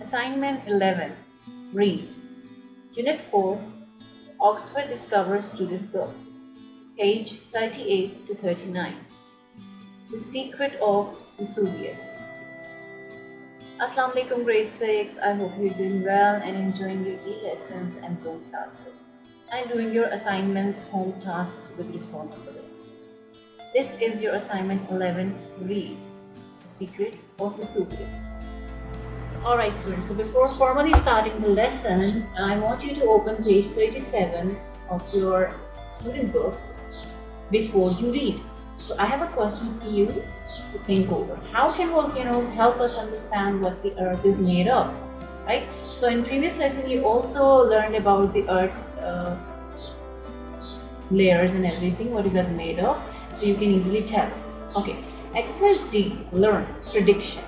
Assignment 11. Read. Unit 4. Oxford Discovers Student Book. Page 38 to 39. The Secret of Vesuvius. Assalamu alaikum grade 6. I hope you're doing well and enjoying your e-lessons and zone classes and doing your assignments, home tasks with responsibility. This is your assignment 11. Read. The Secret of Vesuvius. Alright students, so before formally starting the lesson, I want you to open page 37 of your student books before you read. So I have a question for you to think over. How can volcanoes help us understand what the earth is made of? Right? So in previous lesson you also learned about the earth's layers and everything, what is that made of, so you can easily tell. Okay, exercise D, learn, prediction.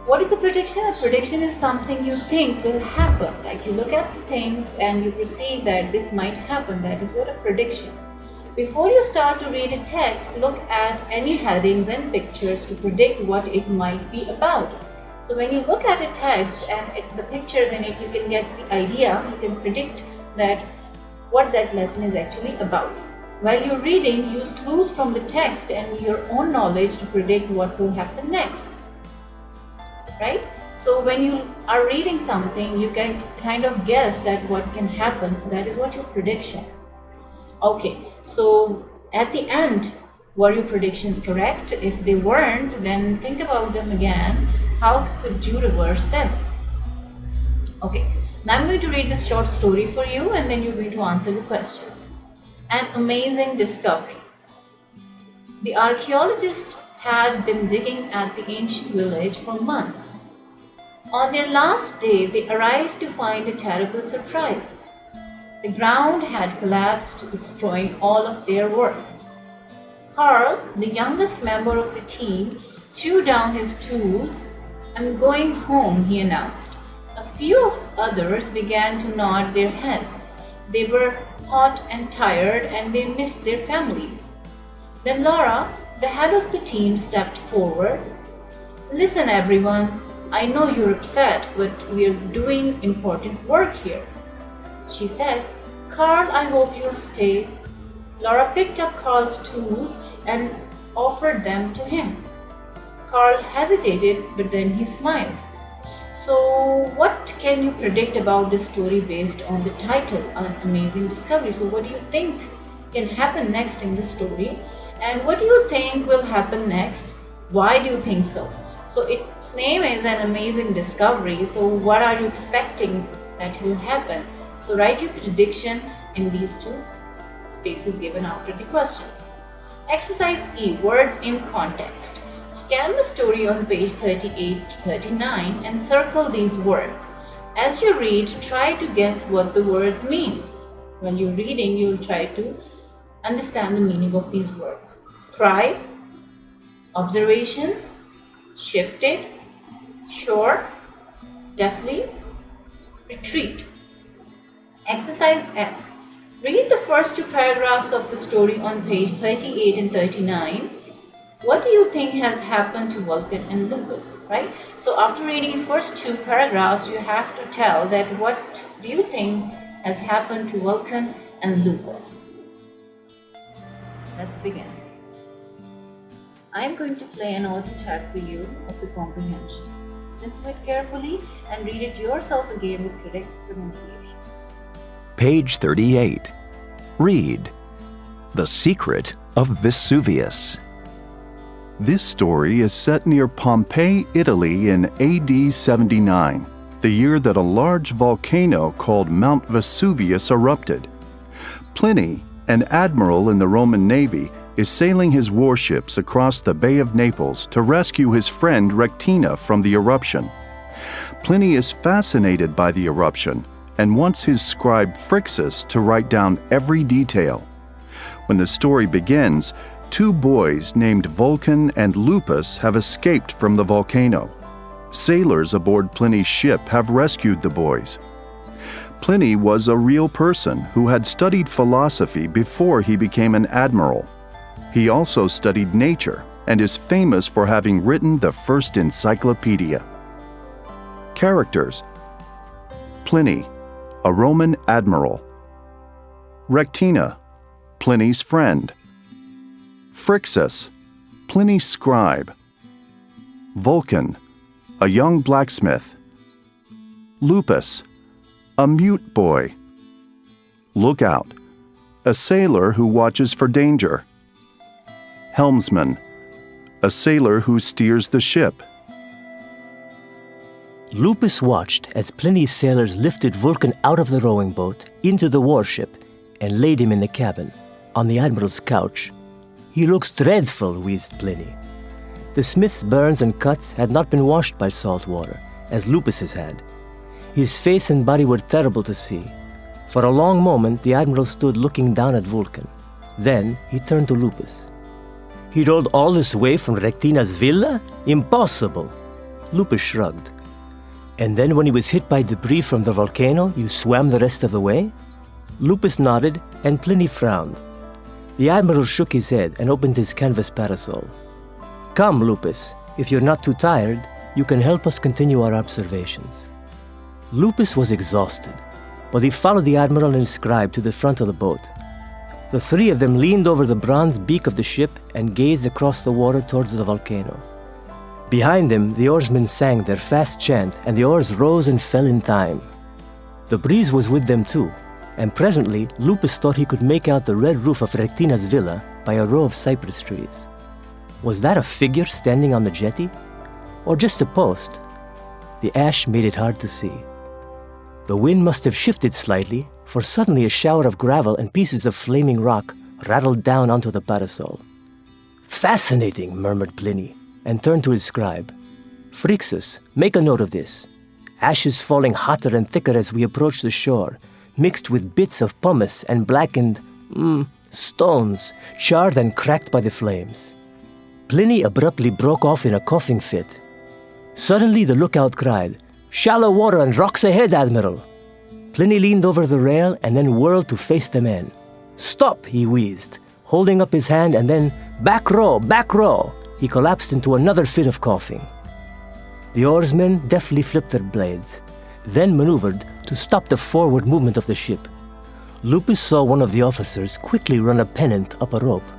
What is a prediction? A prediction is something you think will happen. Like you look at things and you perceive that this might happen. That is what a prediction. Before you start to read a text, look at any headings and pictures to predict what it might be about. So when you look at a text and the pictures in it, you can get the idea, you can predict that what that lesson is actually about. While you're reading, use clues from the text and your own knowledge to predict what will happen next. Right? So when you are reading something, you can kind of guess that what can happen. So that is what your prediction. Okay, so at the end, were your predictions correct? If they weren't, then think about them again. How could you reverse them? Okay, now I'm going to read this short story for you and then you're going to answer the questions. An amazing discovery. The archaeologist had been digging at the ancient village for months. On their last day, they arrived to find a terrible surprise. The ground had collapsed, destroying all of their work. Carl, the youngest member of the team, threw down his tools. "I'm going home," he announced. A few of others began to nod their heads. They were hot and tired and they missed their families. Then Laura, the head of the team, stepped forward. "Listen, everyone, I know you're upset, but we're doing important work here," she said. "Carl, I hope you'll stay." Laura picked up Carl's tools and offered them to him. Carl hesitated, but then he smiled. So, what can you predict about this story based on the title, An Amazing Discovery? So, what do you think can happen next in the story? And what do you think will happen next? Why do you think so? So, its name is An Amazing Discovery. So, what are you expecting that will happen? So, write your prediction in these two spaces given after the questions. Exercise E, words in context. Scan the story on page 38 to 39 and circle these words. As you read, try to guess what the words mean. When you're reading, you'll try to understand the meaning of these words. Scribe, observations, shifted, shore, deftly, retreat. Exercise F. Read the first two paragraphs of the story on page 38 and 39. What do you think has happened to Vulcan and Lucas, right? So after reading the first two paragraphs, you have to tell that what do you think has happened to Vulcan and Lucas. Let's begin. I am going to play an auto check for you of the comprehension. Listen to it carefully and read it yourself again with correct pronunciation. Page 38. Read. The Secret of Vesuvius. This story is set near Pompeii, Italy in AD 79, the year that a large volcano called Mount Vesuvius erupted. Pliny, an admiral in the Roman Navy, is sailing his warships across the Bay of Naples to rescue his friend Rectina from the eruption. Pliny is fascinated by the eruption and wants his scribe Phrixus to write down every detail. When the story begins, two boys named Vulcan and Lupus have escaped from the volcano. Sailors aboard Pliny's ship have rescued the boys. Pliny was a real person who had studied philosophy before he became an admiral. He also studied nature and is famous for having written the first encyclopedia. Characters: Pliny, a Roman admiral. Rectina, Pliny's friend. Phrixus, Pliny's scribe. Vulcan, a young blacksmith. Lupus, a mute boy. Lookout, a sailor who watches for danger. Helmsman, a sailor who steers the ship. Lupus watched as Pliny's sailors lifted Vulcan out of the rowing boat into the warship and laid him in the cabin, on the admiral's couch. "He looks dreadful," wheezed Pliny. The smith's burns and cuts had not been washed by salt water, as Lupus's had. His face and body were terrible to see. For a long moment, the admiral stood looking down at Vulcan. Then he turned to Lupus. "He rode all this way from Rectina's villa? Impossible!" Lupus shrugged. "And then when he was hit by debris from the volcano, you swam the rest of the way?" Lupus nodded, and Pliny frowned. The admiral shook his head and opened his canvas parasol. "Come, Lupus, if you're not too tired, you can help us continue our observations." Lupus was exhausted, but he followed the admiral and his scribe to the front of the boat. The three of them leaned over the bronze beak of the ship and gazed across the water towards the volcano. Behind them, the oarsmen sang their fast chant, and the oars rose and fell in time. The breeze was with them too, and presently Lupus thought he could make out the red roof of Rectina's villa by a row of cypress trees. Was that a figure standing on the jetty? Or just a post? The ash made it hard to see. The wind must have shifted slightly, for suddenly a shower of gravel and pieces of flaming rock rattled down onto the parasol. "Fascinating," murmured Pliny, and turned to his scribe. "Phrixus, make a note of this. Ashes falling hotter and thicker as we approach the shore, mixed with bits of pumice and blackened, stones, charred and cracked by the flames." Pliny abruptly broke off in a coughing fit. Suddenly the lookout cried, "Shallow water and rocks ahead, Admiral!" Pliny leaned over the rail and then whirled to face the men. "Stop!" he wheezed, holding up his hand, and then, "Back row! Back row!" He collapsed into another fit of coughing. The oarsmen deftly flipped their blades, then maneuvered to stop the forward movement of the ship. Lupus saw one of the officers quickly run a pennant up a rope.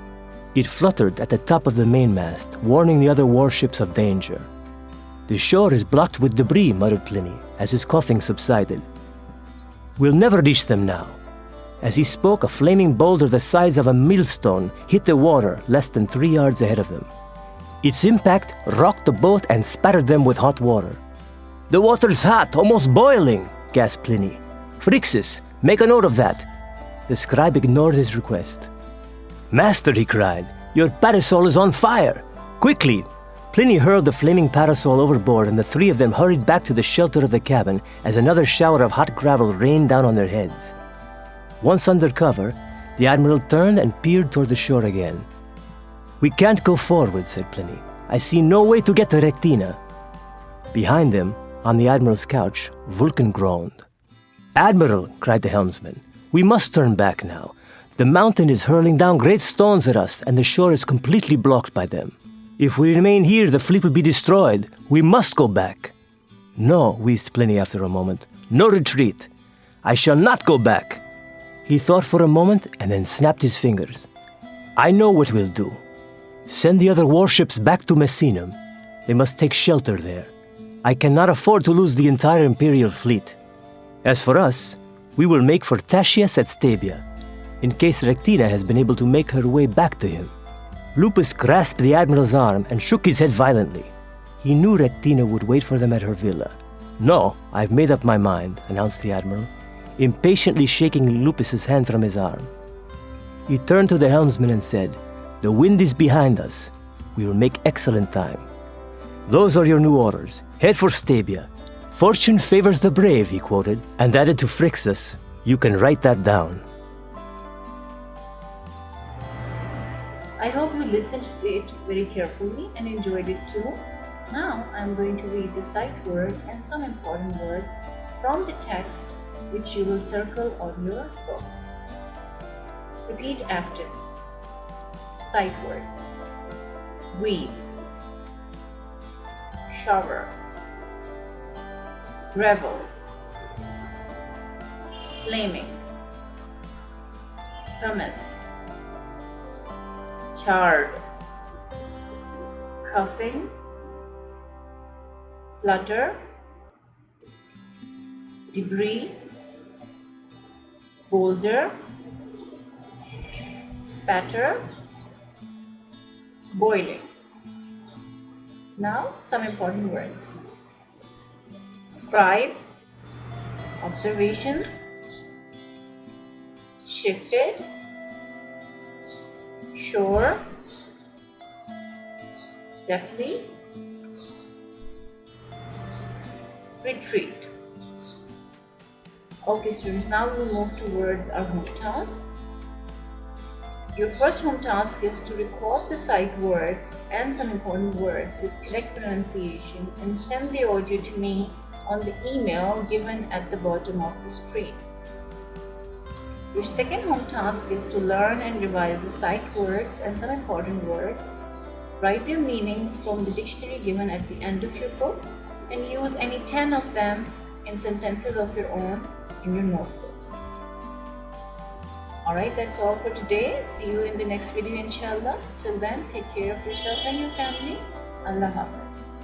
It fluttered at the top of the mainmast, warning the other warships of danger. "The shore is blocked with debris," muttered Pliny, as his coughing subsided. "We'll never reach them now." As he spoke, a flaming boulder the size of a millstone hit the water less than 3 yards ahead of them. Its impact rocked the boat and spattered them with hot water. "The water's hot, almost boiling," gasped Pliny. "Phrixus, make a note of that." The scribe ignored his request. "Master," he cried, "your parasol is on fire! Quickly!" Pliny hurled the flaming parasol overboard, and the three of them hurried back to the shelter of the cabin as another shower of hot gravel rained down on their heads. Once under cover, the admiral turned and peered toward the shore again. "We can't go forward," said Pliny. "I see no way to get to Rectina." Behind them, on the admiral's couch, Vulcan groaned. "Admiral," cried the helmsman, "we must turn back now. The mountain is hurling down great stones at us, and the shore is completely blocked by them. If we remain here, the fleet will be destroyed. We must go back." "No," wheezed Pliny after a moment. "No retreat. I shall not go back." He thought for a moment and then snapped his fingers. "I know what we'll do. Send the other warships back to Messinum. They must take shelter there. I cannot afford to lose the entire imperial fleet. As for us, we will make for Tascius at Stabia, in case Rectina has been able to make her way back to him." Lupus grasped the admiral's arm and shook his head violently. He knew Rectina would wait for them at her villa. "No, I've made up my mind," announced the admiral, impatiently shaking Lupus's hand from his arm. He turned to the helmsman and said, "The wind is behind us. We will make excellent time. Those are your new orders. Head for Stabia. Fortune favors the brave," he quoted, and added to Phrixus, "You can write that down." I hope you listened to it very carefully and enjoyed it too. Now I'm going to read the sight words and some important words from the text, which you will circle on your books. Repeat after me. Sight words: breeze, shower, revel, flaming, pumice, charred, cuffing, flutter, debris, boulder, spatter, boiling. Now some important words. Scribe, observations, shifted, shore, deftly, retreat. Okay students, now we will move towards our home task. Your first home task is to record the sight words and some important words with correct pronunciation and send the audio to me on the email given at the bottom of the screen. Your second home task is to learn and revise the sight words and some important words. Write their meanings from the dictionary given at the end of your book and use any 10 of them in sentences of your own in your notebooks. Alright, that's all for today. See you in the next video inshallah. Till then, take care of yourself and your family. Allah Hafiz.